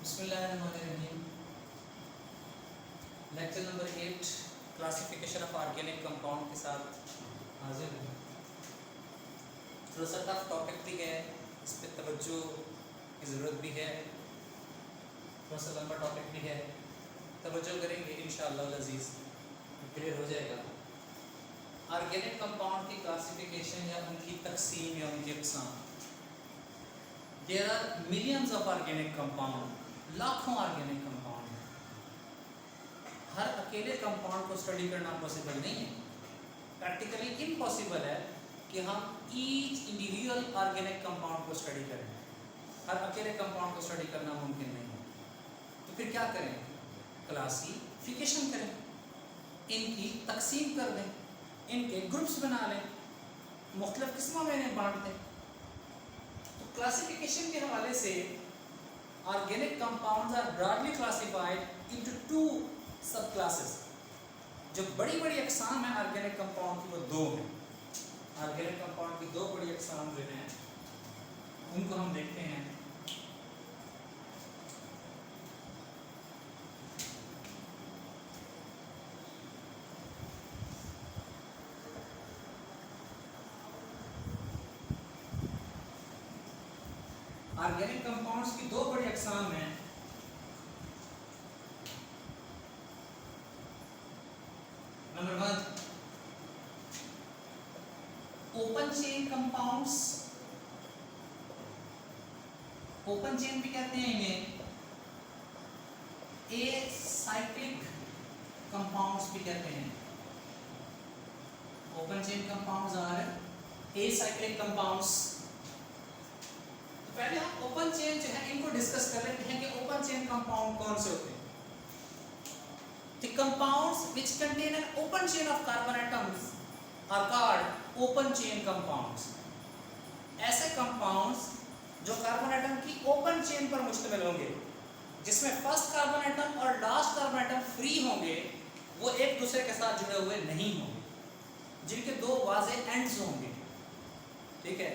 बिस्मिल्लाहिर्रहमानिर्रहीम। Lecture number 8 classification of organic compound के साथ हाजिर हूँ। थोड़ा सा टफ टॉपिक भी है, इस पर तवज्जो की ज़रूरत भी है, थोड़ा सा लंबा टॉपिक भी है, तवज्जो करेंगे इंशाअल्लाह अज़ीज़ क्लियर हो जाएगा। ऑर्गेनिक कंपाउंड की क्लासिफिकेशन या उनकी तकसीम या उनकी अक़साम। There are millions of organic compound, लाखों ऑर्गेनिक कंपाउंड हैं। हर अकेले कंपाउंड को स्टडी करना पॉसिबल नहीं है, प्रैक्टिकली इम्पॉसिबल है कि हम ईच इंडिविजुअल ऑर्गेनिक कंपाउंड को स्टडी करें। हर अकेले कंपाउंड को स्टडी करना मुमकिन नहीं है। तो फिर क्या करें? क्लासिफिकेशन करें, इनकी तकसीम कर दें, इनके ग्रुप्स बना लें, मुख्तलिफ किस्मों में इन्हें बांट दें। तो क्लासिफिकेशन के हवाले से organic compounds are broadly classified into two sub classes. जो बड़ी बड़ी अक़साम है ऑर्गेनिक कंपाउंड की वो दो हैं। ऑर्गेनिक कंपाउंड की दो बड़ी अक़साम जो हैं उनको हम देखते हैं। ऑर्गेनिक कंपाउंड्स की दो बड़ी अक़साम हैं। Number 1 open chain compounds. Open chain भी कहते हैं इन्हें, एसाइक्लिक कंपाउंड्स भी कहते हैं। Open chain compounds are acyclic compounds. तो पहले हम ओपन चेन जो है इनको डिस्कस कर लेते हैं कि ओपन चेन कंपाउंड कौन से होते हैं। The compounds which contain an open chain of carbon atoms are called open chain compounds. ऐसे कंपाउंड्स जो कार्बन एटम की ओपन चेन पर मुश्तमिल होंगे, जिसमें फर्स्ट कार्बन एटम और लास्ट कार्बन एटम फ्री होंगे, वो एक दूसरे के साथ जुड़े हुए नहीं होंगे, जिनके दो वाज़ेह एंड्स होंगे। ठीक है।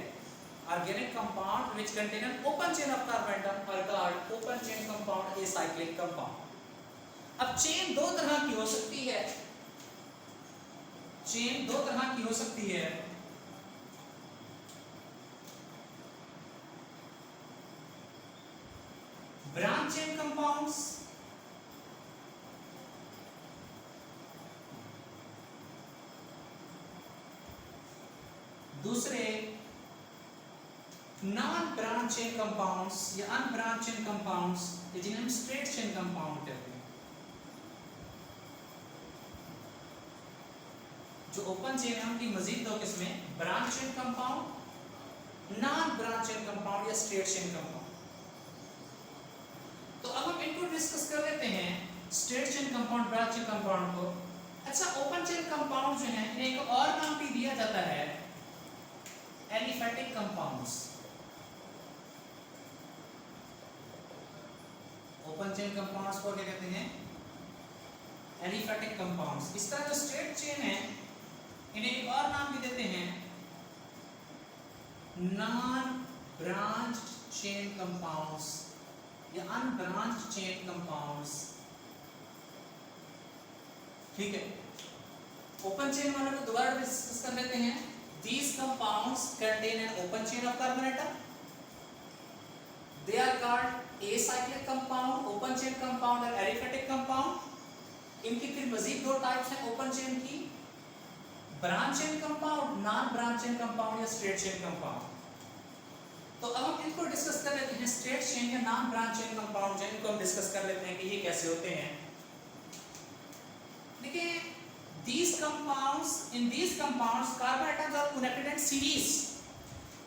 Organic compound which contain an open chain of carbon atom are called open chain compound, acyclic compound. अब चेन दो तरह की हो सकती है। चेन दो तरह की हो सकती है। ब्रांच चेन कंपाउंड्स दूसरे नॉन ब्रांच चेन कंपाउंड्स या अनब्रांच चेन कंपाउंड्स, जिन्हें हम स्ट्रेट चेन कंपाउंड कहते हैं। जो ओपन चेन है उनकी मजीद दो किस्में, branch chain compound, non branch chain compound या स्ट्रेट चेन कंपाउंड। तो अब हम इनको डिस्कस कर लेते हैं, straight chain compound, branch chain compound को। अच्छा, ओपन चेन कंपाउंड जो है इन्हें एक और नाम भी दिया जाता है, aliphatic compounds. Open chain compounds को क्या कहते हैं? Aliphatic compounds. इस तरह जो स्ट्रेट चेन है इन्हें एक और नाम भी देते हैं, नॉन ब्रांच चेन कंपाउंड्स या अनब्रांच चेन कंपाउंड्स। ठीक है। ओपन चेन वाले को दोबारा डिस्कस कर लेते हैं। These compounds contain an open chain of carbon atom. They are called acyclic compound, open chain compound और aliphatic compound. इनकी फिर मजीद दो टाइप्स हैं ओपन चेन की, branch chain compound, non branch chain compound या स्ट्रेट चेन कंपाउंड। तो अब हम इनको डिस्कस कर लेते हैं। स्ट्रेट चेन या नॉन ब्रांच चेन कंपाउंड जो इनको हम डिस्कस कर लेते हैं कि ये कैसे होते हैं। देखिए, these compounds, in these compounds carbon atoms are connected in series.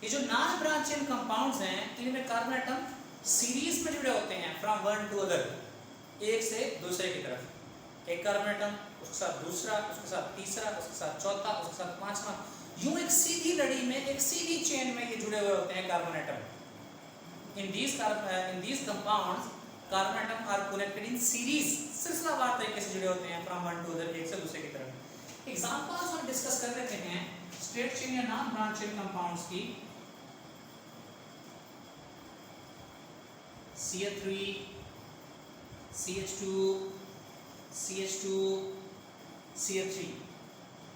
ये जो नॉन ब्रांच चेन कंपाउंड्स हैं इनमें कार्बन एटम सीरीज में जुड़े होते हैं, फ्रॉम वन टू अदर, एक से दूसरे की तरफ। एक कार्बन एटम, उसके साथ दूसरा, उसके साथ तीसरा, उसके साथ चौथा, उसके साथ पांचवा, यूं एक सीधी लड़ी में, एक सीधी चेन में ये जुड़े हुए होते हैं carbon atom. In these compounds carbon atom are connected in series, सिलसिलावार तरीके से जुड़े होते हैं, फ्रॉम वन टू अदर, एक से दूसरे की तरफ। एग्जांपल्स हम डिस्कस कर लेते हैं स्ट्रेट चेन या नॉन ब्रांच चेन कंपाउंड्स की। CH3 CH2 CH2 CH3।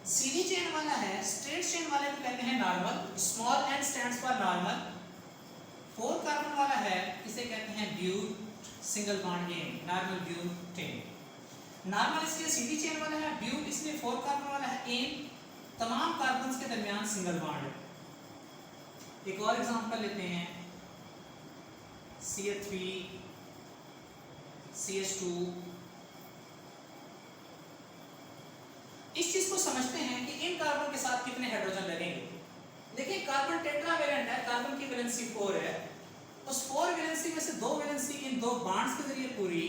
सीधी चेन वाला है, स्ट्रेट चेन वाले को कहते हैं normal, small N stands for normal. 4 carbon वाला है, इसे कहते हैं but single bond N, normal butane. Normal इसलिए सीधी चेन वाला है, ब्यूट इसलिए 4 कार्बन वाला है, एन तमाम कार्बन्स के दरमियान सिंगल बॉन्ड है। एक और एग्जांपल लेते हैं, CH3 CH2। इस चीज को समझते हैं कि इन कार्बन के साथ कितने हाइड्रोजन लगेंगे। देखिए कार्बन टेट्रावेलेंट है, कार्बन की वैलेंसी 4 है, उस 4 वैलेंसी में से 2 वैलेंसी इन 2 बॉन्ड्स के जरिए पूरी,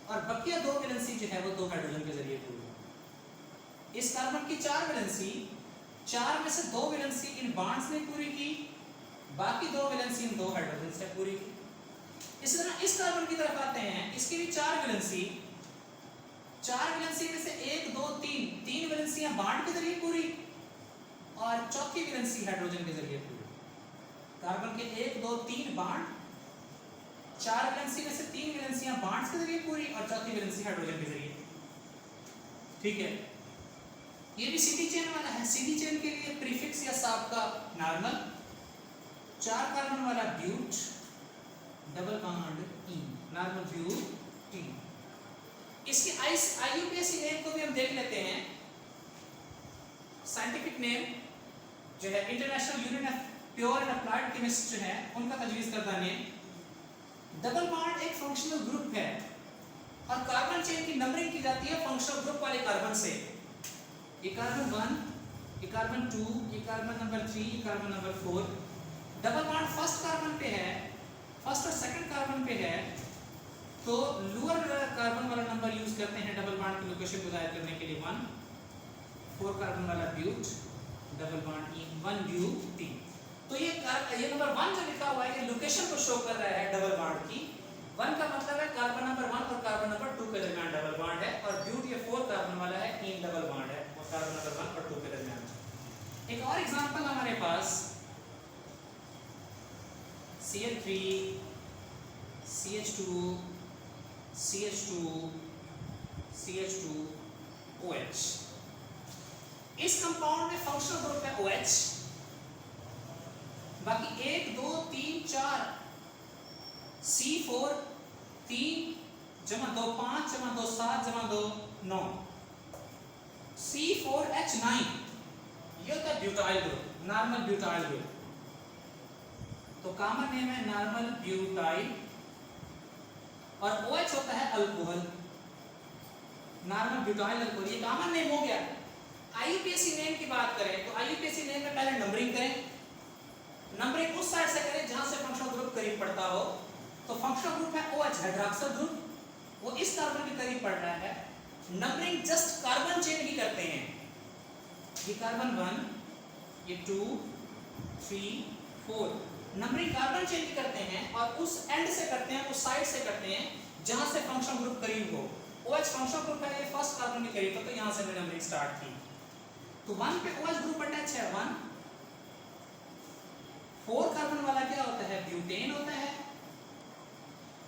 और बकिया 2 वैलेंसी जो है वो 2 हाइड्रोजन के जरिए पूरी। इस कार्बन की 4 वैलेंसी, 4 में से 2 वैलेंसी इन बॉन्ड्स ने पूरी की, बाकी 2 वैलेंसी इन 2 हाइड्रोजन से पूरी की। इसी तरह इस कार्बन की तरफ आते हैं, इसकी भी 4 वैलेंसी, 4 वैलेंसी में से 1 2 3 वैलेंसियां बॉन्ड के जरिए पूरी, और चौथी वैलेंसी हाइड्रोजन के जरिए पूरी। कार्बन के 1 2 3 बॉन्ड, 4 वैलेंसी में से 3 वैलेंसियां बॉन्ड्स के जरिए पूरी, और चौथी वैलेंसी हाइड्रोजन के जरिए। ठीक है, ये भी सीधी चेन वाला है। सीधी चेन के लिए प्रीफिक्स या साबका नॉर्मल, 4 कार्बन वाला but double bond E, normal butene. इसके IUPAC नेम को भी हम देख लेते हैं। साइंटिफिक नेम जो है international union of pure and applied chemist है, उनका तजवीज़ करदा नेम। डबल बॉन्ड एक फंक्शनल ग्रुप है, और कार्बन चेन की नंबरिंग की जाती है फंक्शनल ग्रुप वाले कार्बन से। ये कार्बन 1, ये कार्बन 2, ये कार्बन नंबर 3, ये carbon number 4। Double bond first carbon पे है, फर्स्ट और सेकंड कार्बन पे है, तो लोअर कार्बन वाला नंबर यूज करते हैं डबल बॉन्ड की लोकेशन को जाहिर करने के लिए। 1, 4 कार्बन वाला but double bond E, 1 butene. तो ये नंबर 1 जो लिखा हुआ है, ये लोकेशन को शो कर रहा है डबल बॉन्ड की। 1 का मतलब है कार्बन नंबर 1 और कार्बन नंबर 2 के दरमियान डबल बॉन्ड है, और ब्यूट ये 4 कार्बन वाला है, 3 डबल बॉन्ड है, और कार्बन नंबर 1 और 2 के दरमियान। एक और एग्जांपल हमारे पास, CH3 CH2 CH2 CH2 OH। इस कंपाउंड में फंक्शनल ग्रुप है OH, बाकी 1 2 3 4 C4 3 जमा 2 5 जमा 2 7 जमा 2 9, C4H9, ये होता है butyl group, normal butyl group. तो कॉमन नेम है नॉर्मल ब्यूटाइल, और OH होता है अल्कोहल, नॉर्मल ब्यूटाइल अल्कोहल, ये कॉमन नेम हो गया। IUPAC नेम की बात करें तो IUPAC नेम में पहले नंबरिंग करें, नंबरिंग उस साइड से करें जहां से फंक्शनल ग्रुप करीब पड़ता हो। तो फंक्शनल ग्रुप है OH हाइड्रॉक्सिल ग्रुप, वो इस कार्बन के करीब पड़ रहा है। नंबरिंग जस्ट कार्बन चेन ही करते हैं, ये कार्बन 1, ये 2 3 4, नंबरिंग कार्बन चेन की करते हैं, और उस एंड से करते हैं, उस साइड से करते हैं जहां से फंक्शनल ग्रुप करीब हो। OH फंक्शनल ग्रुप है, ये फर्स्ट कार्बन के करीब था, तो यहां से मैंने नंबरिंग स्टार्ट की। तो 1 पे OH ग्रुप अटैच है, 1। 4 कार्बन वाला क्या होता है, ब्यूटेन होता है,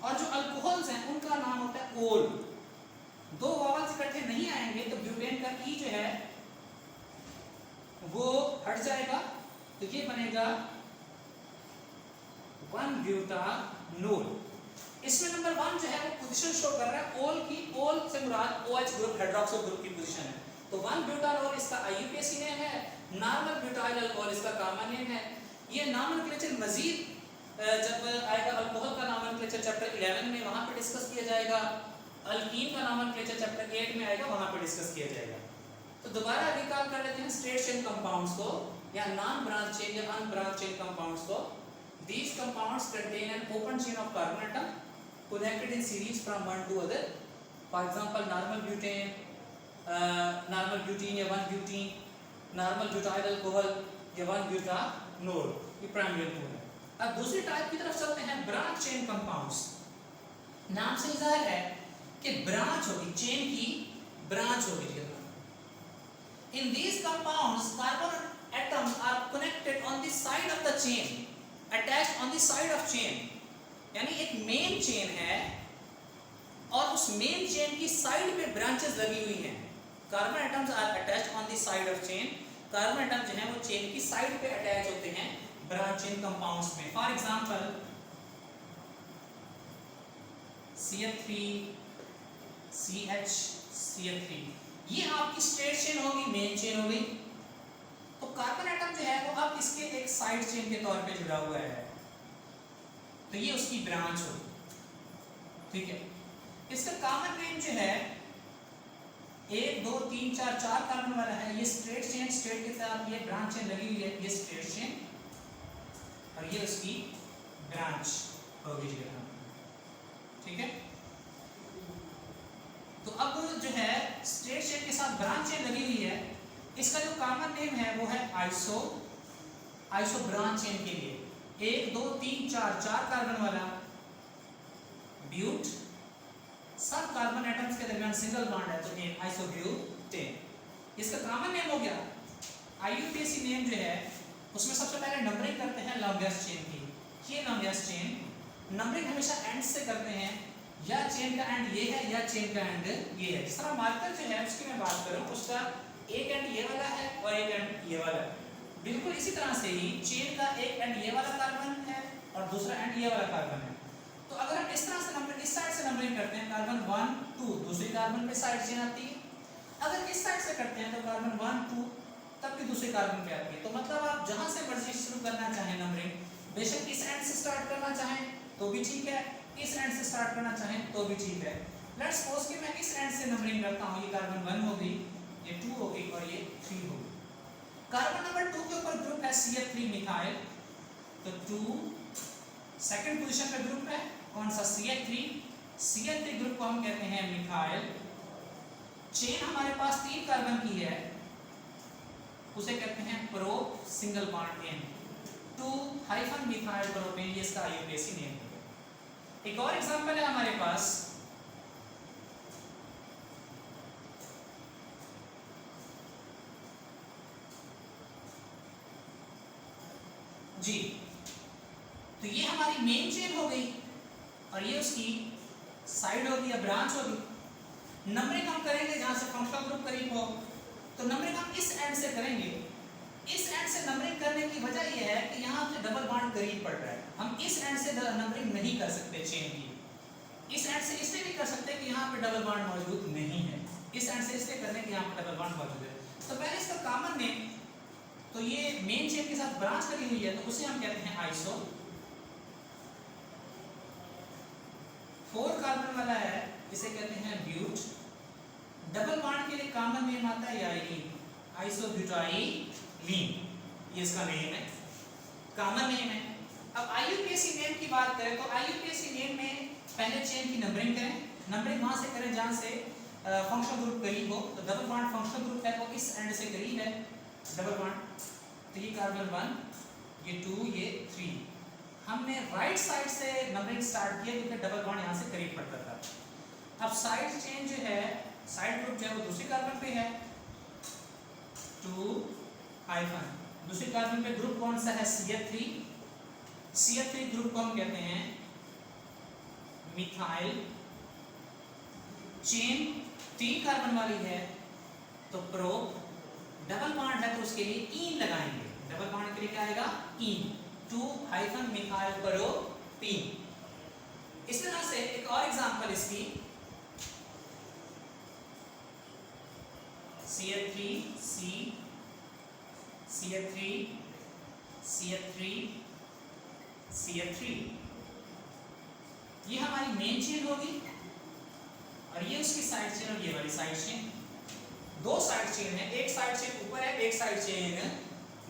और जो अल्कोहल्स हैं उनका नाम होता है ओल। 2 वावल्स इकट्ठे नहीं आएंगे तो ब्यूटेन का ई जो है वो हट जाएगा, तो ये बनेगा 1 ब्यूटानोल। इसमें नंबर 1 जो है वो पोजीशन शो कर रहा है ओल की, ओल से मुराद OH ग्रुप हाइड्रोक्सिल ग्रुप की पोजीशन है। तो 1 ब्यूटानोल इसका IUPAC नेम है, नॉर्मल ब्यूटाइल अल्कोहल इसका कॉमन नेम है। ये नॉमेनक्लेचर मजीद जब आएगा अल्कोहल का नॉमेनक्लेचर चैप्टर 11 में, वहां पे डिस्कस किया जाएगा। अल्कीन का नॉमेनक्लेचर चैप्टर 8 में आएगा, वहां पे डिस्कस किया जाएगा। तो दोबारा रिकॉल कर लेते हैं स्ट्रेट चेन कंपाउंड्स को, या नॉन ब्रांच चेन या अनब्रांच चेन कंपाउंड्स को। These compounds contain an open chain of carbon atom connected in series from one to other. For example, normal butane, normal butene या 1 butene, normal butyl alcohol या 1 butanol, ये primary alcohol है। अब दूसरी type की तरफ चलते हैं, ब्रांच चेन कंपाउंड्स। नाम से जाहिर है कि ब्रांच होगी, चेन की ब्रांच होगी। In these compounds, carbon atoms are connected on the side of the chain, attached on the side of chain। यानी एक मेन चेन है, और उस मेन चेन की साइड पे ब्रांचेस लगी हुई हैं। Carbon atoms are attached on the side of chain. Carbon atom जो है वो चेन की साइड पे अटैच होते हैं ब्रांच चेन कंपाउंड्स में। For example CH3 CH CH3, ये आपकी स्ट्रेट चेन होगी, मेन चेन हो गई। तो कार्बन एटम जो है वो अब इसके एक साइड चेन के तौर पे जुड़ा हुआ है, तो ये उसकी ब्रांच होगी, ठीक है। इसका कॉमन नेम जो है 1 2 3 4 4 कार्बन वाला है, ये स्ट्रेट चेन, स्ट्रेट के साथ ये ब्रांच चेन लगी हुई है, ये स्ट्रेट चेन और ये उसकी ब्रांच होगी, ठीक है। तो अब जो है स्ट्रेट चेन के साथ ब्रांच चेन लगी हुई है, इसका जो कॉमन नेम है वो है आइसो ब्रांच चेन के लिए 1 2 3 4 4 कार्बन वाला ब्यूट, सब कार्बन एटम्स के दरमियान सिंगल बॉन्ड है तो आइसोब्यूटेन। इसका कॉमन नेम हो गया। IUPAC नेम जो है उसमें सबसे पहले नंबरिंग करते हैं लॉन्गेस्ट चेन की। ये लॉन्गेस्ट चेन नंबरिंग हमेशा एंड से करते हैं, या चेन का एंड ये है या चेन का एंड ये है। जिस तरह मार्कर जो है उसकी मैं बात करूं, उसका एक एंड ये वाला है और एक एंड ये वाला है। बिल्कुल इसी तरह से ही चेन का एक एंड ये वाला कार्बन है और दूसरा एंड ये वाला कार्बन है। तो अगर हम इस तरह से नंबरिंग, इस साइड से नंबरिंग करते हैं, कार्बन 1 2 दूसरी कार्बन पे साइड चेन आती है। अगर इस साइड से करते हैं तो कार्बन 1 2 तब भी दूसरी कार्बन पे आती है। तो मतलब आप जहां से मर्जी शुरू करना चाहें नंबरिंग, बेशक इस एंड से स्टार्ट करना चाहें तो भी ठीक है, इस एंड से स्टार्ट करना चाहें तो भी ठीक है। लेट्स सपोज कि मैं इस एंड से नंबरिंग करता हूं, ये कार्बन 1 हो गई, ये 2 हो गई और ये 3 हो गई। कार्बन नंबर 2 के ऊपर ग्रुप है CH3 मिथाइल, तो 2 सेकंड पोजीशन पे ग्रुप है कौन सा, CH3 ग्रुप को हम कहते हैं मिथाइल। चेन हमारे पास 3 कार्बन की है, उसे कहते हैं pro single bond N, 2 hyphen methyl propane, ये इसका IUPAC नेम है। एक और एग्जांपल है हमारे पास, जी, तो ये हमारी मेन चेन हो गई और ये उसकी साइड होगी या ब्रांच होगी। नंबरिंग हम करेंगे जहां से फंक्शनल ग्रुप करीब हो, तो नंबरिंग हम इस एंड से करेंगे। इस एंड से नंबरिंग करने की वजह यह है कि यहाँ पे डबल बॉन्ड करीब पड़ रहा है, हम इस एंड से नंबरिंग नहीं कर सकते चेन की। इस एंड से इसलिए नहीं कर सकते कि यहाँ पे डबल बॉन्ड मौजूद नहीं है, इस एंड से इसलिए करने कि यहाँ पे डबल बॉन्ड मौजूद है। तो पहले इसका कॉमन नेम, तो ये मेन चेन के साथ ब्रांच लगी हुई है तो उसे हम कहते हैं आइसो। 4 कार्बन वाला है, इसे कहते हैं ब्यूट। डबल बॉन्ड के लिए कॉमन नेम आता है यारीन, आइसोब्यूटाइलीन, ये इसका नेम है, कॉमन नेम है। अब IUPAC नेम की बात करें तो IUPAC नेम में पहले चेन की नंबरिंग करें, नंबरिंग वहां से करें जहां से फंक्शनल ग्रुप करीब हो। तो डबल बॉन्ड फंक्शनल ग्रुप है वो इस एंड से करीब है डबल बॉन्ड, तो ये कार्बन 1, ये 2, ये 3। हमने राइट साइड से नंबरिंग स्टार्ट किया क्योंकि डबल बॉन्ड यहाँ से करीब पड़ता था। अब साइड चेन जो है, साइड ग्रुप जो है वो दूसरी कार्बन पे है, 2 हाइफन, दूसरी कार्बन पे ग्रुप कौन सा है, CH3 ग्रुप को हम कहते हैं मिथाइल। चेन 3 कार्बन वाली है तो प्रो, डबल बॉन्ड है तो उसके लिए ईन लगाएंगे, डबल बॉन्ड के लिए क्या आएगा, ईन, 2 हाइफन मिथाइल प्रोपीन। इस तरह से एक और एग्जांपल इसकी, CH3 C CH3 CH3 CH3, ये हमारी मेन चेन होगी और ये उसकी साइड चेन और ये वाली साइड चेन। 2 साइड चेन है, एक साइड चेन ऊपर है, एक साइड चेन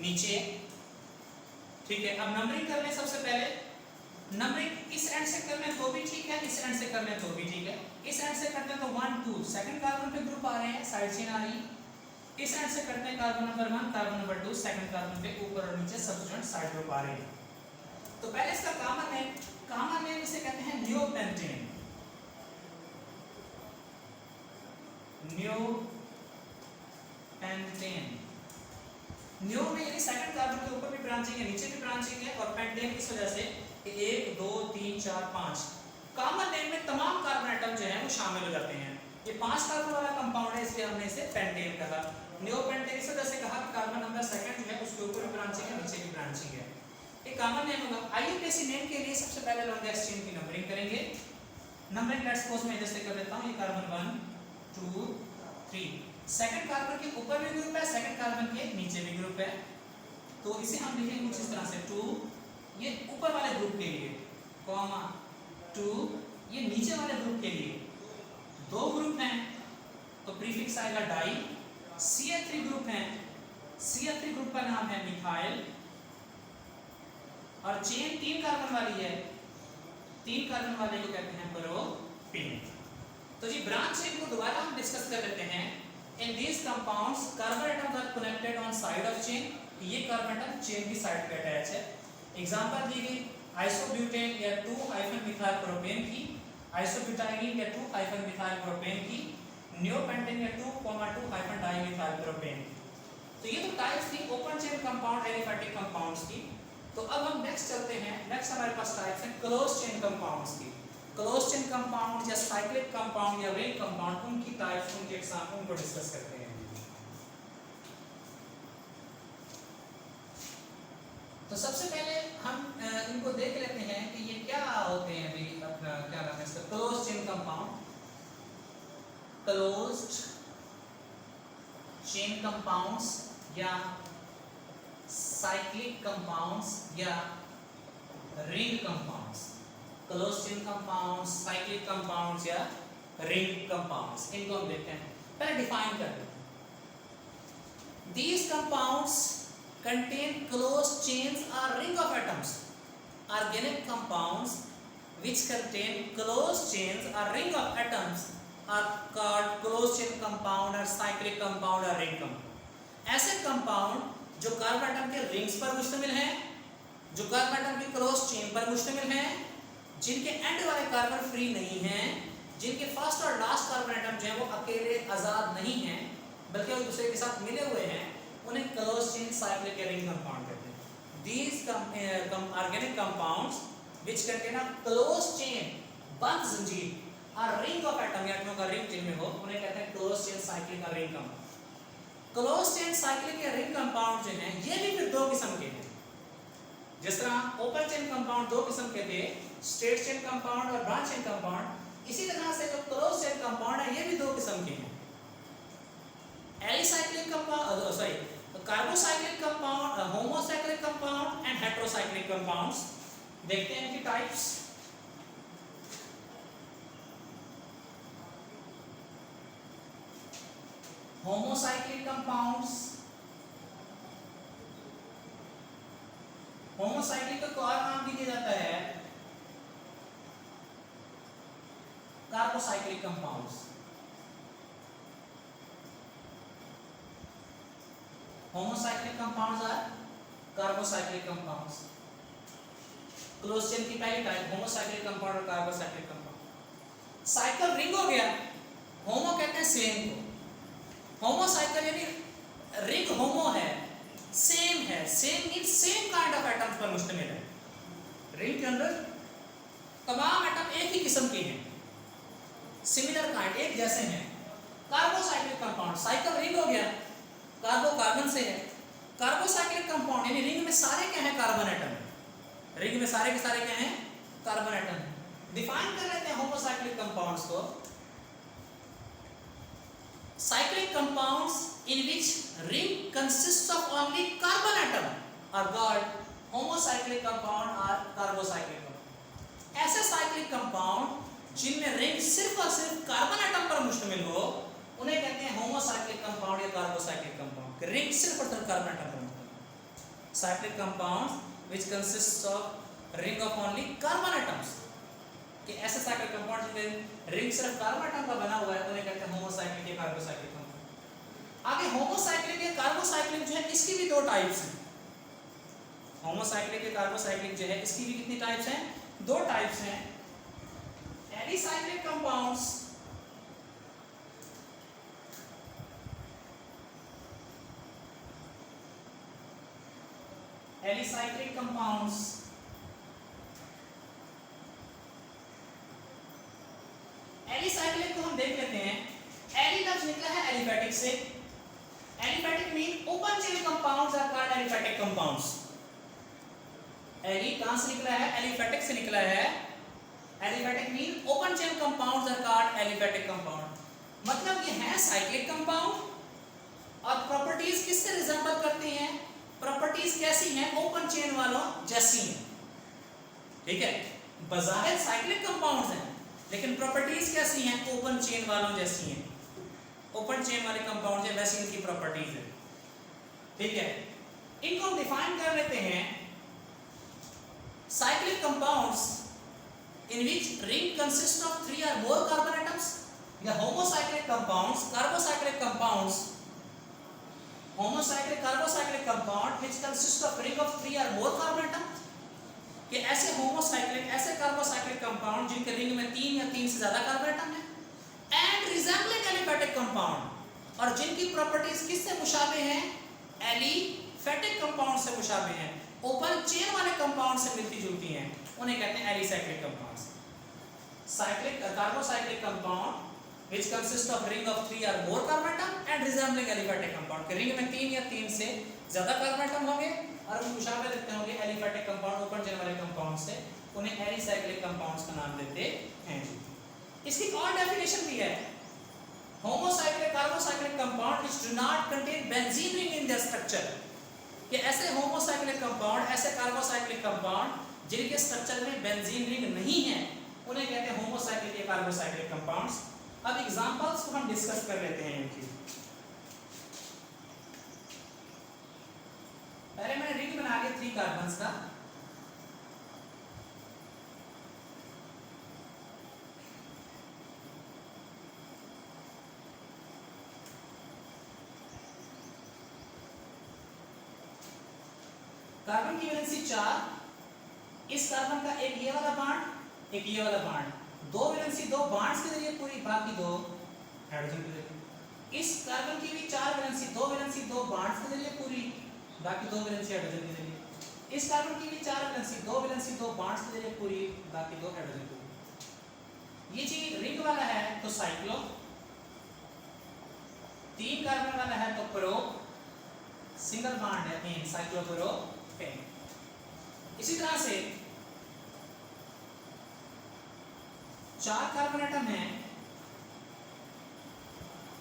नीचे, ठीक है। अब नंबरिंग कर लें। सबसे पहले नंबरिंग इस एंड से कर लें तो भी ठीक है, इस एंड से कर लें तो भी ठीक है। इस एंड से करते हैं तो 1 2 सेकंड कार्बन पे ग्रुप आ रहे हैं, साइड चेन आ रही है। इस एंड से करते हैं carbon number 1 carbon number 2 second carbon पे ऊपर और नीचे सब्स्टिट्यूएंट साइड ग्रुप आ रहे हैं। तो पहले इसका कॉमन नेम इसे कहते हैं नियोपेंटेन, पेंटेन। न्यू में यानी सेकंड कार्बन के ऊपर भी ब्रांचिंग है, नीचे भी ब्रांचिंग है, और पेंटेन इस वजह से 1 2 3 4 5 कॉमन नेम में तमाम कार्बन एटम जो है वो शामिल हो जाते हैं। ये 5 कार्बन वाला कंपाउंड है इसलिए हमने इसे पेंटेन कहा। नियोपेंटेन इस वजह से कहा कि कार्बन नंबर सेकंड जो है उसके ऊपर भी ब्रांचिंग है, नीचे भी ब्रांचिंग है। ये कॉमन नेम होगा। आइए किसी नेम के लिए सबसे पहले लॉन्ग एक्सचेंज की नंबरिंग करेंगे। नंबरिंग लेट्स सपोज मैं जैसे कर देता हूं ये कार्बन 1 2 3। सेकंड कार्बन के ऊपर भी ग्रुप है, सेकंड कार्बन के नीचे भी ग्रुप है, तो इसे हम लिखेंगे कुछ इस तरह से 2 ये ऊपर वाले ग्रुप के लिए, कॉमा 2 ये नीचे वाले ग्रुप के लिए। दो ग्रुप हैं तो प्रीफिक्स आएगा डाई। CH3 ग्रुप है, CH3 ग्रुप का नाम है मिथाइल, और चेन 3 कार्बन वाली है, 3 कार्बन वाले को कहते हैं प्रोपेन। तो जी ब्रांच चेन को दोबारा हम डिस्कस कर लेते हैं। In these compounds carbon atoms are connected on side of chain, ये कार्बन एटम चेन की साइड पे अटैच है। एग्जांपल दी गई आइसोब्यूटेन या 2-मिथाइल प्रोपेन की, आइसोब्यूटाइलिन या 2-मिथाइल प्रोपेन की, नियोपेंटेन या 2,2-डाइमिथाइल प्रोपेन। तो ये तो टाइप्स थी open chain compound aliphatic compounds की। तो अब हम नेक्स्ट चलते हैं। नेक्स्ट हमारे पास टाइप्स हैं क्लोज चेन कंपाउंड्स की। क्लोज चेन कंपाउंड या साइक्लिक कंपाउंड या रिंग कंपाउंड, उनकी टाइप्स, उनके एग्जांपल, उनको डिस्कस करते हैं। तो सबसे पहले हम इनको देख लेते हैं कि ये क्या होते हैं भी, अपना क्या नाम है इसका, close chain compound. Closed chain compounds या साइक्लिक कंपाउंड्स या ring compounds. Close chain compounds, cyclic compounds या रिंग कंपाउंड्स, इनको हम देखते हैं। पहले डिफाइन कर लेते हैं। These compounds contain closed chains or ring of atoms. Organic compounds which contain closed chains or ring of atoms are called closed chain compound or cyclic compound or ring compound. ऐसे compound जो carbon atom के rings पर मुश्तमिल हैं, जो carbon atom की close chain पर मुश्तमिल हैं, जिनके एंड वाले कार्बन फ्री नहीं हैं, जिनके फर्स्ट और लास्ट कार्बन एटम जो है वो अकेले आजाद नहीं हैं बल्कि वो दूसरे के साथ मिले हुए हैं, उन्हें क्लोज चेन साइक्लिक या रिंग कंपाउंड कहते हैं। These organic compounds which contain a closed chain, बंद जंजीर और रिंग ऑफ एटम या एटमों का रिंग जिनमें हो, उन्हें कहते हैं क्लोज चेन साइक्लिक और ring compound. Close chain cyclic या रिंग कंपाउंड जो हैं ये भी फिर दो किस्म के हैं। जिस तरह ओपन चेन कंपाउंड दो किस्म के थे, स्ट्रेट चेन कंपाउंड और ब्रांच चेन कंपाउंड, इसी तरह से जो क्लोज चेन कंपाउंड है ये भी दो किस्म के हैं। Alicyclic compound, sorry, carbocyclic compound, homocyclic compound and heterocyclic compounds. देखते हैं इनकी टाइप्स। होमोसाइक्लिक कंपाउंड्स, होमोसाइक्लिक का और नाम भी दिया जाता है carbocyclic compounds. Homocyclic compounds are carbocyclic compounds. Close chain की पहली टाइप होमोसाइक्लिक कंपाउंड और कार्बोसाइक्लिक कंपाउंड। साइकिल रिंग हो गया, होमो कहते हैं सेम को, होमोसाइकिल यानी रिंग होमो है, सेम है, same means same kind of atoms पर मुश्तमिल है। रिंग के अंदर तमाम एटम एक ही किस्म के हैं, सिमिलर काइंड, एक जैसे हैं। कार्बोसाइक्लिक कंपाउंड, साइकिल रिंग हो गया, कार्बो कार्बन से है। कार्बोसाइक्लिक कंपाउंड यानी रिंग में सारे क्या हैं, कार्बन एटम, रिंग में सारे के सारे क्या हैं, कार्बन एटम। डिफाइन कर लेते हैं होमोसाइक्लिक कंपाउंड्स को। Cyclic compounds in which ring consists of only carbon atom are called homocyclic compound or carbocyclic compound. ऐसे cyclic compound जिनमें रिंग सिर्फ और सिर्फ कार्बन एटम पर मुश्तमिल हो, उन्हें कहते हैं होमोसाइक्लिक कंपाउंड या कार्बोसाइक्लिक कंपाउंड। रिंग सिर्फ और सिर्फ कार्बन एटम पर मुश्तमिल। Cyclic compounds which consists of ring of only carbon atoms, कि ऐसे साइक्लिक कंपाउंड जिनमें रिंग सिर्फ कार्बन एटम का बना हुआ है, उन्हें कहते हैं होमोसाइक्लिक या कार्बोसाइक्लिक कंपाउंड। आगे होमोसाइक्लिक या कार्बोसाइक्लिक जो है इसकी भी दो टाइप्स हैं। होमोसाइक्लिक या कार्बोसाइक्लिक जो है इसकी भी कितनी टाइप्स हैं, दो टाइप्स हैं। Alicyclic compounds, alicyclic compounds alicyclic को हम देख लेते हैं। एली लफ्ज निकला है एलिफेटिक से। Aliphatic mean open chain compounds are called aliphatic compounds. Ali कहां से निकला है? एलिफेटिक से निकला है। Aliphatic mean open chain compounds are called aliphatic compound. मतलब ये है साइक्लिक कंपाउंड और प्रॉपर्टीज किससे रिजेंबल करते हैं? प्रॉपर्टीज कैसी हैं? ओपन चेन वालों जैसी हैं। ठीक है, बजाहिर साइक्लिक कंपाउंड्स हैं लेकिन प्रॉपर्टीज कैसी हैं? ओपन चेन वालों जैसी हैं। ओपन चेन वाले कंपाउंड है वैसी इनकी प्रॉपर्टीज है। ठीक है, इनको हम डिफाइन कर लेते हैं। Cyclic compounds in which ring consists of 3 or more carbon atoms, या homocyclic compounds, carbocyclic compounds, homocyclic carbocyclic compound which consists of ring of 3 or more carbon atoms, कि ऐसे होमोसाइक्लिक ऐसे कार्बोसाइक्लिक कंपाउंड जिनके ring में 3 या 3 से ज्यादा carbon atom है। एंड रिजेंबलिंग एलिफेटिक कंपाउंड, और जिनकी प्रॉपर्टीज किससे मुशाबे हैं? एलिफेटिक कंपाउंड से मुशाबे हैं, ओपन चेन वाले कंपाउंड से मिलती जुलती हैं, उन्हें कहते हैं alicyclic compounds. Cyclic carbocyclic compound which consists of ring of 3 or more carbon atom and resembling aliphatic compound, के रिंग में 3 या 3 से ज्यादा कार्बन एटम होंगे और मुशाबे रखते होंगे एलिफेटिक कंपाउंड ओपन चेन वाले कंपाउंड से, उन्हें एलिसाइक्लिक कंपाउंड्स का नाम देते हैं। इसकी और डेफिनेशन भी है। Homocyclic carbocyclic compound which do not contain benzene ring in their structure, कि ऐसे होमोसाइक्लिक कंपाउंड ऐसे कार्बोसाइक्लिक कंपाउंड जिनके स्ट्रक्चर में बेंजीन रिंग नहीं है, उन्हें कहते हैं होमोसाइक्लिक या कार्बोसाइक्लिक कंपाउंड्स। अब एग्जांपल्स को हम डिस्कस कर लेते हैं इनकी। पहले मैंने रिंग बना लिया 3 कार्बन्स का। कार्बन की वैलेंसी 4, इस कार्बन का एक ये वाला बॉन्ड एक ये वाला बॉन्ड, 2 वैलेंसी 2 बॉन्ड्स के जरिए पूरी, बाकी 2 हाइड्रोजन के जरिए। इस कार्बन की भी 4 वैलेंसी 2 वैलेंसी 2 बॉन्ड्स के जरिए पूरी, बाकी 2 वैलेंसी हाइड्रोजन के जरिए। इस कार्बन की भी 4 वैलेंसी 2 वैलेंसी 2 बॉन्ड्स के जरिए पूरी, बाकी 2 हाइड्रोजन के जरिए। ये चीज रिंग वाला है तो साइक्लो, 3 कार्बन वाला है तो प्रो, सिंगल बॉन्ड है इन साइक्लोप्रोपेन। इसी तरह से 4 कार्बन एटम है,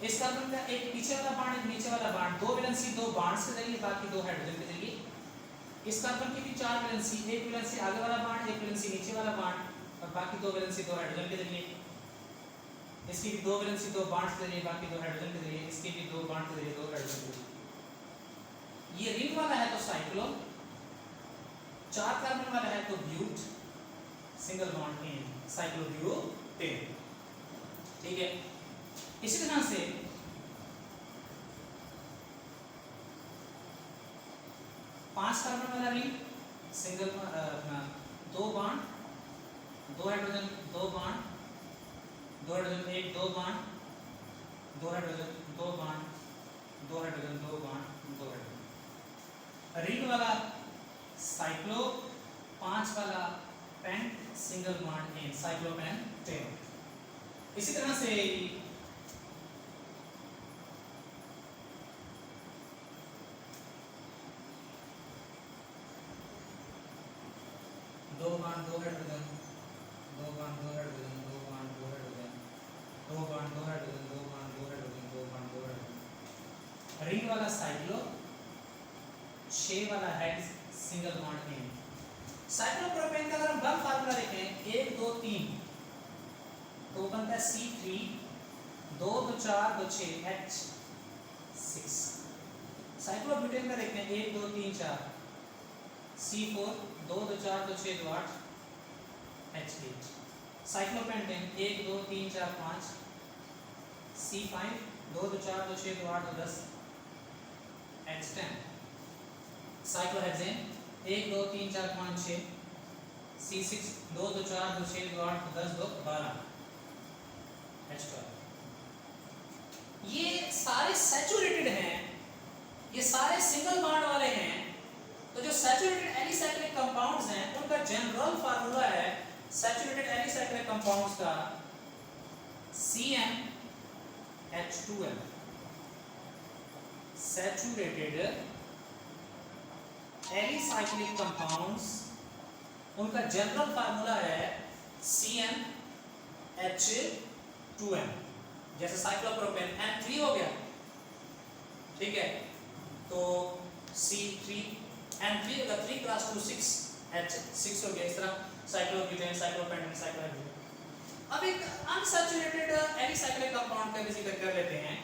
इस कार्बन का एक पीछे वाला बॉन्ड एक नीचे वाला बॉन्ड, 2 वैलेंसी 2 बॉन्ड्स के जरिए, बाकी 2 हाइड्रोजन के जरिए। इस कार्बन की भी 4 वैलेंसी, एक वैलेंसी आगे वाला बॉन्ड एक वैलेंसी नीचे वाला बॉन्ड और बाकी 2 वैलेंसी 2 हाइड्रोजन के जरिए। इसकी भी 2 वैलेंसी 2 बॉन्ड्स के जरिए, बाकी 2 हाइड्रोजन के जरिए। इसकी भी 2 बॉन्ड के जरिए 2 हाइड्रोजन के जरिए। ये रिंग वाला है तो साइक्लो, 4 कार्बन वाला है तो but, single bond in cyclobutane. ठीक है, इसी तरह से 5 कार्बन वाला ring, single 2 bond 2 hydrogen 2 bond 2 hydrogen 1 2 bond 2 hydrogen 2 bond 2 hydrogen 2 bond 2 hydrogen. Ring वाला साइक्लो, 5 वाला pent, single bond in cyclopentane. इसी तरह से 2 bond 2 hydrogen 2 bond 2 hydrogen 2 bond 2 hydrogen 2 bond 2 hydrogen 2 bond 2 hydrogen 2 bond 2 hydrogen. Ring वाला cyclo, 6 वाला head, single bond इन। Cyclopropane का अगर हम बल्क फार्मूला देखें 1 2 3 तो बनता है C3, 2 2 4 2 6 H6। साइक्लोब्यूटेन का देखते हैं 1 2 3 4 C4, 2 2 4 2 6 2 8 H8। Cyclopentane 1 2 3 4 5 C5, 2 2 4 2 6 2 8 2 10 H10। Cyclohexane 1 2 3 4 5 6 C6, 2 2 4 2 6 2 8 2 10 2 12 H12। ये सारे सैचुरेटेड हैं, ये सारे सिंगल बॉन्ड वाले हैं। तो जो सैचुरेटेड एलिसाइक्लिक कंपाउंड्स हैं उनका जनरल फार्मूला है सैचुरेटेड एलिसाइक्लिक कंपाउंड्स का CnH2n सैचुरेटेड एलिसाइक्लिक कंपाउंड्स, उनका जनरल फार्मूला है CnH2n। जैसे साइक्लोप्रोपेन N3 हो गया, ठीक है, तो C3 N3 होगा 3 + 2 6 H6 हो गया। इस तरह साइक्लोब्यूटेन, साइक्लोपेंटेन, साइक्लोहेक्सेन। अब एक अनसैचुरेटेड एलिसाइक्लिक कंपाउंड का भी जिक्र कर लेते हैं।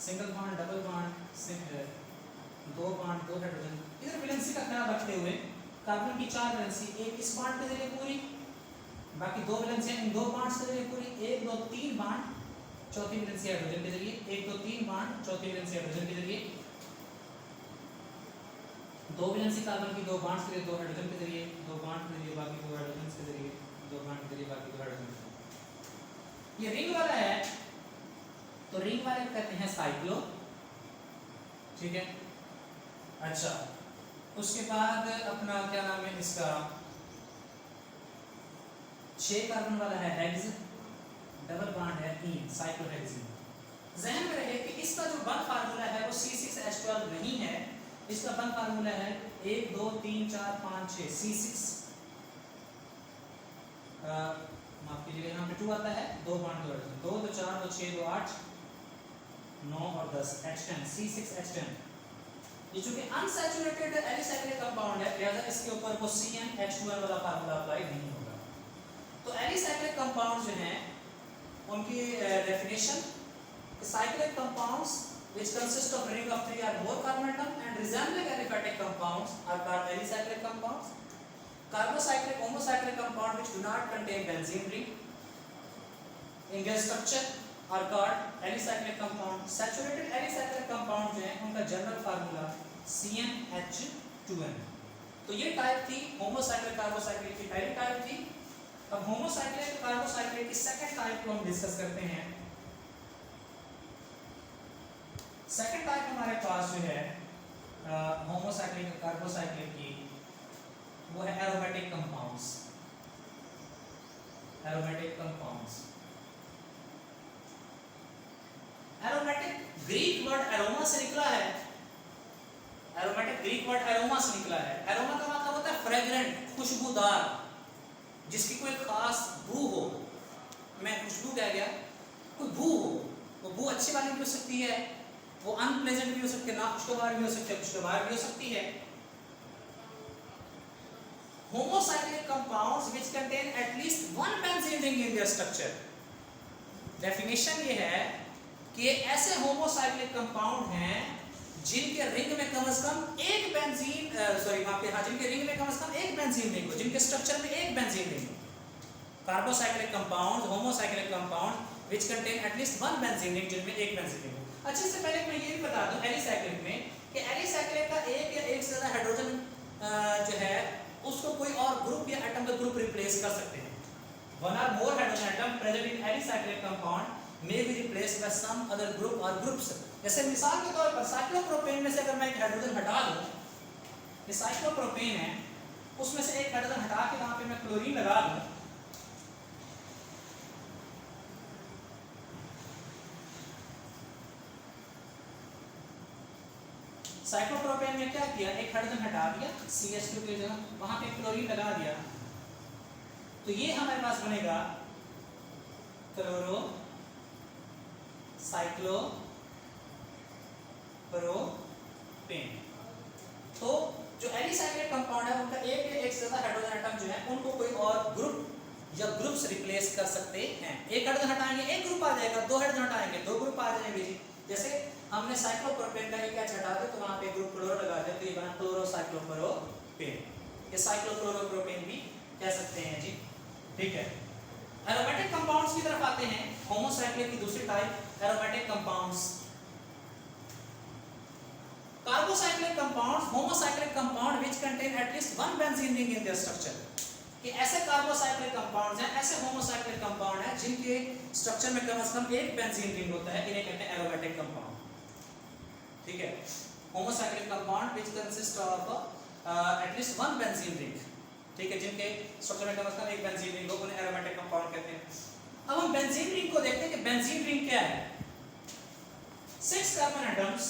सिंगल बॉन्ड, डबल बॉन्ड, दो बॉन्ड, दो हाइड्रोजन। इधर वैलेंसी का ख्याल रखते हुए कार्बन की 4 वैलेंसी, एक इस बॉन्ड के जरिए पूरी, बाकी 2 वैलेंसी इन 2 बॉन्ड्स के जरिए पूरी, 1 2 3 बॉन्ड चौथी वैलेंसी हाइड्रोजन के जरिए, 1 2 3 बॉन्ड चौथी वैलेंसी हाइड्रोजन के जरिए, 2 वैलेंसी कार्बन की 2 बॉन्ड्स के लिए, 2 हाइड्रोजन के जरिए, 2 बॉन्ड के जरिए, बाकी 2 हाइड्रोजन के जरिए, 2 बॉन्ड के जरिए, बाकी 2 हाइड्रोजन। ये रिंग वाला है, तो रिंग वाले को कहते हैं साइक्लो, ठीक है। अच्छा, उसके बाद अपना क्या नाम है इसका, 6 कार्बन वाला है हेक्स, डबल बॉन्ड है इन, साइक्लोहेक्सेन। ध्यान में रहे कि इसका जो बंद फार्मूला है वो C6H12 नहीं है, इसका बंद फार्मूला है 1 2 3 4 5 6 C6, माफ कीजिएगा यहाँ पे 2 आता है, 2 बॉन्ड 2 हाइड्रोजन, 2 2 4 2 6 2 8 9 और 10 H10, C6H10। ये चूंकि अनसैचुरेटेड एलिसाइक्लिक कंपाउंड है, लिहाजा इसके ऊपर वो CnH2n वाला फार्मूला अप्लाई नहीं होगा। तो एलिसाइक्लिक कंपाउंड जो हैं उनकी definition, cyclic compounds which consist of ring of 3 or more carbon atom and resembling aliphatic compounds are called alicyclic compounds. Carbocyclic, homocyclic compound which do not contain benzene ring in their structure are called alicyclic compound. Saturated alicyclic compound जो है उनका general formula CnH2n। तो ये type थी homocyclic carbocyclic की, पहली type थी। अब होमोसाइक्लिक कार्बोसाइक्लिक की सेकंड टाइप को हम डिस्कस करते हैं। सेकंड टाइप हमारे पास जो है होमोसाइक्लिक कार्बोसाइक्लिक की, वो है aromatic compounds. Aromatic compounds, aromatic Greek word aroma से निकला है। एरोमेटिक ग्रीक वर्ड एरोमा से निकला है। एरोमा का मतलब होता है फ्रेग्रेंट, खुशबूदार, जिसकी कोई खास बू हो। मैं खुशबू कह गया, कोई बू हो, वो बू अच्छी वाली भी हो सकती है, वो अनप्लेजेंट भी हो सकती है, नाखुशगवार भी हो सकती है, खुशगवार भी हो सकती है। Homocyclic compounds which contain at least one benzene ring in their structure. Definition ये है कि ऐसे होमोसाइक्लिक कंपाउंड हैं जिनके रिंग में कम से कम एक बेंजीन जिनके रिंग में कम से कम एक बेंजीन रिंग हो, जिनके स्ट्रक्चर में एक बेंजीन रिंग हो। Carbocyclic compound, homocyclic compound which contain at least one benzene ring, जिनमें एक बेंजीन रिंग हो। अच्छे से पहले मैं ये भी बता दूं एलिसाइक्लिक में कि एलिसाइक्लिक का एक या एक से ज्यादा हाइड्रोजन जो है उसको कोई और ग्रुप या एटम का ग्रुप रिप्लेस कर सकते हैं। वन और more hydrogen atom present in alicyclic compound may be replaced by some other group or groups। जैसे मिसाल के तौर पर साइक्लोप्रोपेन में से अगर मैं एक हाइड्रोजन हटा दूं, ये साइक्लोप्रोपेन है, उसमें से एक हाइड्रोजन हटा के वहां पे मैं क्लोरीन लगा दूं, साइक्लोप्रोपेन में क्या किया, एक हाइड्रोजन हटा दिया CH2 की जगह, वहां पे क्लोरीन लगा दिया, तो ये हमारे पास बनेगा क्लोरो साइक्लोप्रोपेन। तो जो एलिसाइक्लिक कंपाउंड है उनका एक या एक से ज्यादा हाइड्रोजन एटम जो है उनको कोई और ग्रुप या ग्रुप्स रिप्लेस कर सकते हैं। एक हाइड्रोजन हटाएंगे एक ग्रुप आ जाएगा, 2 हाइड्रोजन हटाएंगे 2 ग्रुप आ जाएंगे जी। जैसे हमने साइक्लोप्रोपेन का एक H हटा दिया तो वहां पे ग्रुप क्लोरो लगा दिया, तो ये बना क्लोरोसाइक्लोप्रोपेन। ये साइक्लोक्लोरोप्रोपेन भी कह सकते हैं जी, ठीक है। एरोमेटिक कंपाउंड्स की तरफ आते हैं। होमोसाइक्लिक की दूसरी type aromatic compounds. Carbocyclic compounds, homocyclic compound which contain at least one benzene ring in their structure. कि ऐसे कार्बोसाइक्लिक कंपाउंड्स हैं, ऐसे होमोसाइक्लिक कंपाउंड हैं जिनके स्ट्रक्चर में कम से कम एक बेंजीन रिंग होता है, इन्हें कहते हैं एरोमेटिक कंपाउंड, ठीक है। Homocyclic compound which consist of at least one benzene ring, ठीक है, जिनके स्ट्रक्चर में कम से कम एक बेंजीन रिंग हो, उन्हें एरोमेटिक कंपाउंड कहते हैं। अब हम बेंजीन रिंग को देखते हैं कि बेंजीन रिंग क्या है। 6 carbon atoms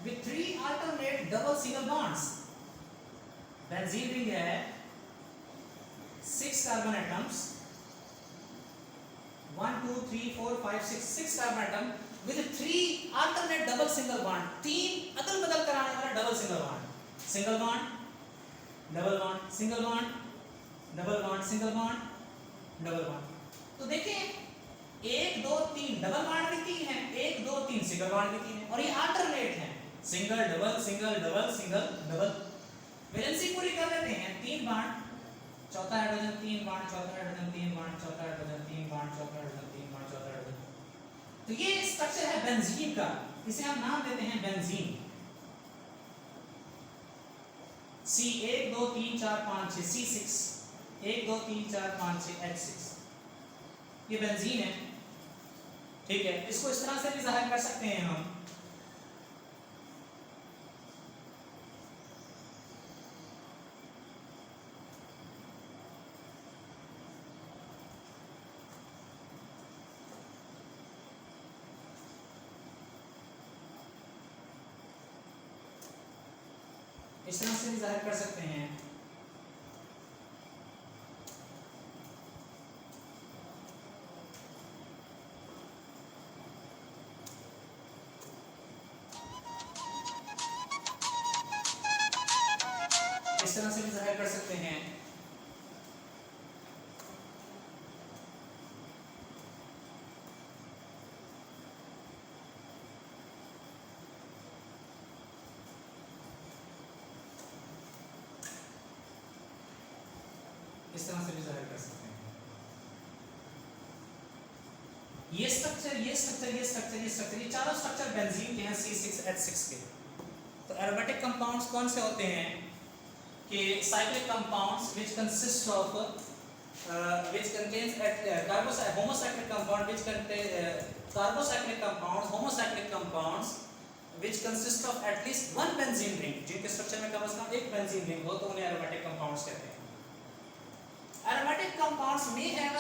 with 3 alternate double single bonds। Benzene ring है 6 carbon atoms, 1 2 3 4 5 6 carbon atom with 3 alternate double single bond, 3 अदल बदल कराने वाला double single bond, single bond double bond, single bond double bond, single bond double bond. तो देखिए 1 2 3 double bond भी 3 है, 1 2 3 single bond भी 3 है, और ये अल्टरनेट है, single double single double single double. Valency पूरी कर लेते हैं, 3 बॉन्ड, चौथा हाइड्रोजन 3 बॉन्ड, चौथा हाइड्रोजन 3 बॉन्ड, चौथा हाइड्रोजन 3 बॉन्ड, चौथा हाइड्रोजन 3 बॉन्ड, चौथा हाइड्रोजन। तो ये स्ट्रक्चर है बेंजीन का, इसे हम नाम देते हैं बेंजीन। C 1 2 3 4 5 6 C6, 1 2 3 4 5 6 H6, ये बेंजीन है, ठीक है। इसको इस तरह से भी जाहिर कर सकते हैं हम, इस तरह से भी जाहिर कर सकते हैं। इस तरह से भी जाहिर कर सकते हैं। इस तरह से भी जाहिर कर सकते हैं। ये स्ट्रक्चर, ये स्ट्रक्चर, ये स्ट्रक्चर, ये स्ट्रक्चर, ये चारों स्ट्रक्चर बेंजीन के हैं, C6H6 के। तो एरोमेटिक कंपाउंड्स कौन से होते हैं कि cyclic compounds which consist of which contains homocyclic compound which contain carbocyclic compounds, homocyclic compounds which consist of at least one benzene ring, जिनके स्ट्रक्चर में कम से कम एक बेंजीन रिंग हो, तो उन्हें एरोमेटिक कंपाउंड्स कहते हैं। Aromatic compounds may have a